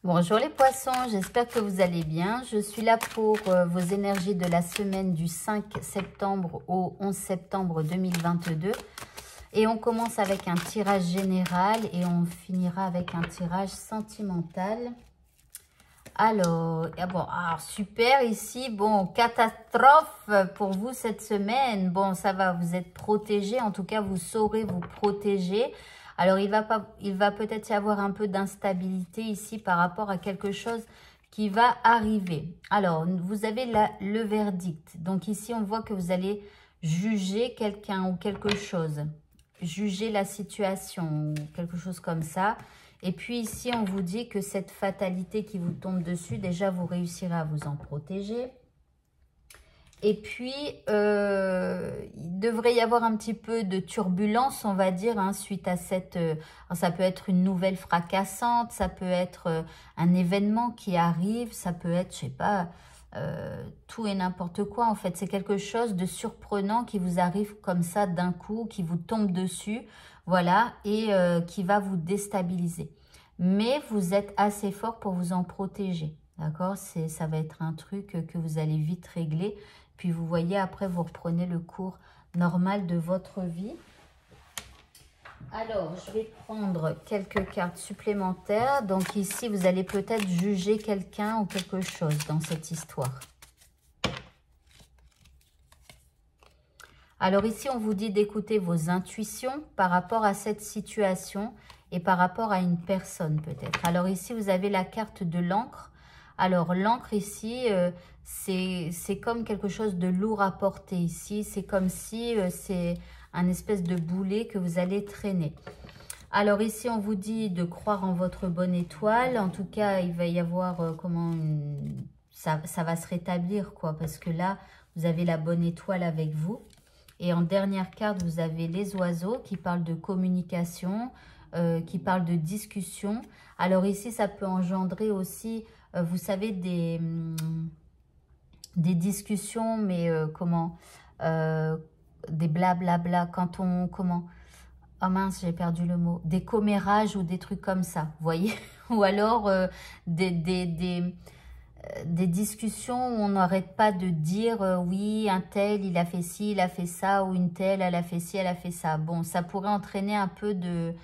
Bonjour les poissons, j'espère que vous allez bien. Je suis là pour vos énergies de la semaine du 5 septembre au 11 septembre 2022. Et on commence avec un tirage général et on finira avec un tirage sentimental. Alors, super ici. Bon, catastrophe pour vous cette semaine. Bon, ça va, vous êtes protégés. En tout cas, vous saurez vous protéger. Alors, il va peut-être y avoir un peu d'instabilité ici par rapport à quelque chose qui va arriver. Alors, vous avez le verdict. Donc, ici, on voit que vous allez juger quelqu'un ou quelque chose. Juger la situation ou quelque chose comme ça. Et puis ici, on vous dit que cette fatalité qui vous tombe dessus, déjà, vous réussirez à vous en protéger. Et puis, il devrait y avoir un petit peu de turbulence, on va dire, hein, suite à cette... ça peut être une nouvelle fracassante, ça peut être un événement qui arrive, ça peut être, je sais pas, tout et n'importe quoi. En fait, c'est quelque chose de surprenant qui vous arrive comme ça d'un coup, qui vous tombe dessus, voilà, et qui va vous déstabiliser. Mais vous êtes assez fort pour vous en protéger, d'accord? Ça va être un truc que vous allez vite régler. Puis vous voyez, après, vous reprenez le cours normal de votre vie. Alors, je vais prendre quelques cartes supplémentaires. Donc ici, vous allez peut-être juger quelqu'un ou quelque chose dans cette histoire. Alors ici, on vous dit d'écouter vos intuitions par rapport à cette situation et par rapport à une personne peut-être. Alors ici, vous avez la carte de l'encre. Alors, l'encre ici, c'est comme quelque chose de lourd à porter ici. C'est comme si c'est un espèce de boulet que vous allez traîner. Alors ici, on vous dit de croire en votre bonne étoile. En tout cas, il va y avoir ça va se rétablir, quoi. Parce que là, vous avez la bonne étoile avec vous. Et en dernière carte, vous avez les oiseaux qui parlent de communication, qui parlent de discussion. Alors ici, ça peut engendrer aussi... vous savez, des discussions, mais des blablabla, quand on, oh mince, j'ai perdu le mot, des commérages ou des trucs comme ça, vous voyez, ou alors des discussions où on n'arrête pas de dire oui, un tel, il a fait ci, il a fait ça, ou une telle, elle a fait ci, elle a fait ça. Bon, ça pourrait entraîner un peu de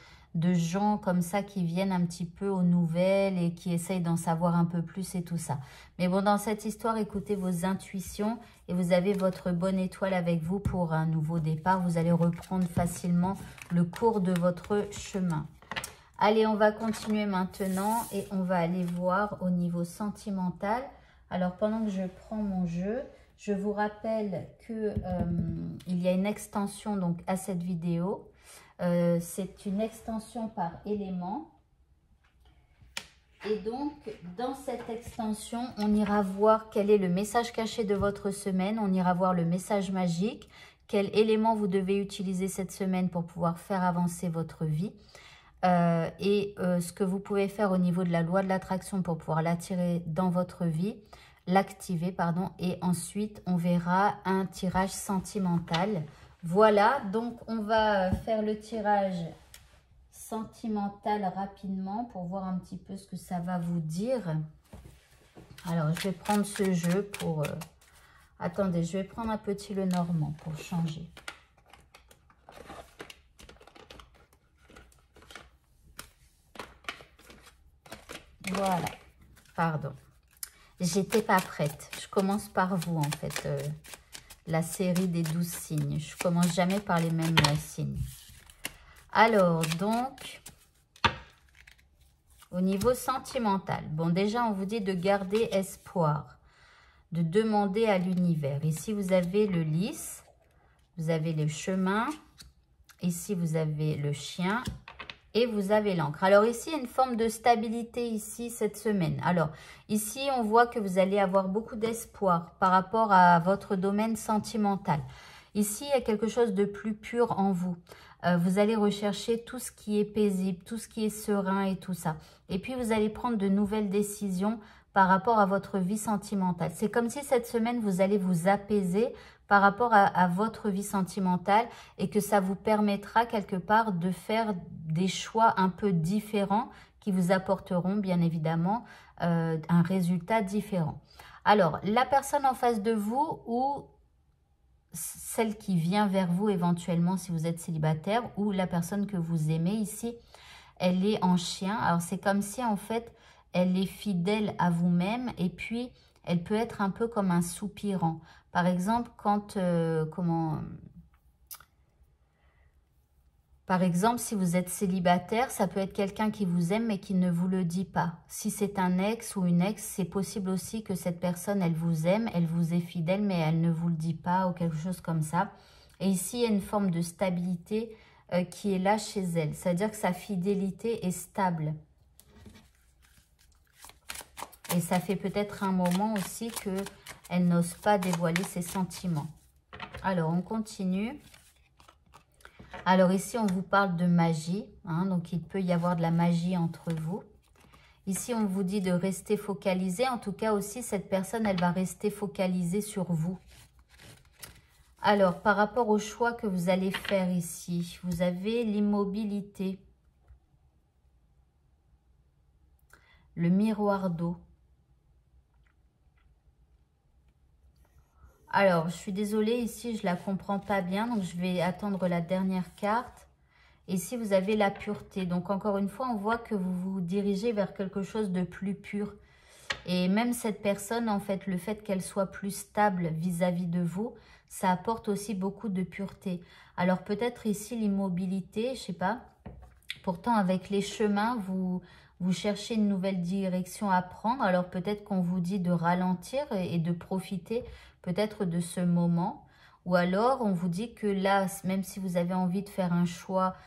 gens comme ça qui viennent un petit peu aux nouvelles et qui essayent d'en savoir un peu plus et tout ça. Mais bon, dans cette histoire, écoutez vos intuitions et vous avez votre bonne étoile avec vous pour un nouveau départ. Vous allez reprendre facilement le cours de votre chemin. Allez, on va continuer maintenant et on va aller voir au niveau sentimental. Alors, pendant que je prends mon jeu, je vous rappelle que il y a une extension donc à cette vidéo. C'est une extension par élément. Et donc, dans cette extension, on ira voir quel est le message caché de votre semaine. On ira voir le message magique. Quel élément vous devez utiliser cette semaine pour pouvoir faire avancer votre vie. Ce que vous pouvez faire au niveau de la loi de l'attraction pour pouvoir l'attirer dans votre vie. L'activer, pardon. Et ensuite, on verra un tirage sentimental. Voilà, donc on va faire le tirage sentimental rapidement pour voir un petit peu ce que ça va vous dire. Alors, je vais prendre ce jeu pour... Attendez, je vais prendre un petit Lenormand pour changer. Voilà, pardon. J'étais pas prête. Je commence par vous, en fait. La série des 12 signes. Je commence jamais par les mêmes signes. Alors, donc, au niveau sentimental, bon, déjà, on vous dit de garder espoir, de demander à l'univers. Ici, vous avez le lys, vous avez le chemin, ici, vous avez le chien et vous avez l'encre. Alors, ici, il y a une forme de stabilité ici cette semaine. Alors, ici, on voit que vous allez avoir beaucoup d'espoir par rapport à votre domaine sentimental. Ici, il y a quelque chose de plus pur en vous. Vous allez rechercher tout ce qui est paisible, tout ce qui est serein et tout ça. Et puis, vous allez prendre de nouvelles décisions par rapport à votre vie sentimentale. C'est comme si cette semaine, vous allez vous apaiser par rapport à votre vie sentimentale et que ça vous permettra quelque part de faire des choix un peu différents qui vous apporteront bien évidemment un résultat différent. Alors, la personne en face de vous ou celle qui vient vers vous éventuellement si vous êtes célibataire ou la personne que vous aimez ici, elle est en chien. Alors, c'est comme si en fait, elle est fidèle à vous-même et puis elle peut être un peu comme un soupirant. Par exemple, quand... Par exemple, si vous êtes célibataire, ça peut être quelqu'un qui vous aime mais qui ne vous le dit pas. Si c'est un ex ou une ex, c'est possible aussi que cette personne, elle vous aime, elle vous est fidèle mais elle ne vous le dit pas ou quelque chose comme ça. Et ici, il y a une forme de stabilité qui est là chez elle. C'est-à-dire que sa fidélité est stable. Et ça fait peut-être un moment aussi qu'elle n'ose pas dévoiler ses sentiments. Alors, on continue. Alors ici, on vous parle de magie, hein, donc il peut y avoir de la magie entre vous. Ici, on vous dit de rester focalisé. En tout cas aussi, cette personne, elle va rester focalisée sur vous. Alors, par rapport au choix que vous allez faire ici, vous avez l'immobilité, le miroir d'eau. Alors, je suis désolée, ici, je ne la comprends pas bien. Donc, je vais attendre la dernière carte. Ici, vous avez la pureté. Donc, encore une fois, on voit que vous vous dirigez vers quelque chose de plus pur. Et même cette personne, en fait, le fait qu'elle soit plus stable vis-à-vis de vous, ça apporte aussi beaucoup de pureté. Alors, peut-être ici, l'immobilité, je ne sais pas. Pourtant, avec les chemins, vous cherchez une nouvelle direction à prendre. Alors, peut-être qu'on vous dit de ralentir et de profiter peut-être de ce moment. Ou alors, on vous dit que là, même si vous avez envie de faire un choix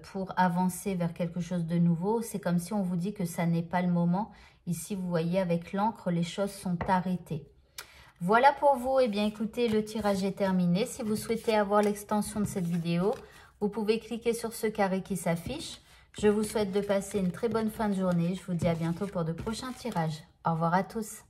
pour avancer vers quelque chose de nouveau, c'est comme si on vous dit que ça n'est pas le moment. Ici, vous voyez, avec l'encre, les choses sont arrêtées. Voilà pour vous. Eh bien, écoutez, le tirage est terminé. Si vous souhaitez avoir l'extension de cette vidéo, vous pouvez cliquer sur ce carré qui s'affiche. Je vous souhaite de passer une très bonne fin de journée. Je vous dis à bientôt pour de prochains tirages. Au revoir à tous.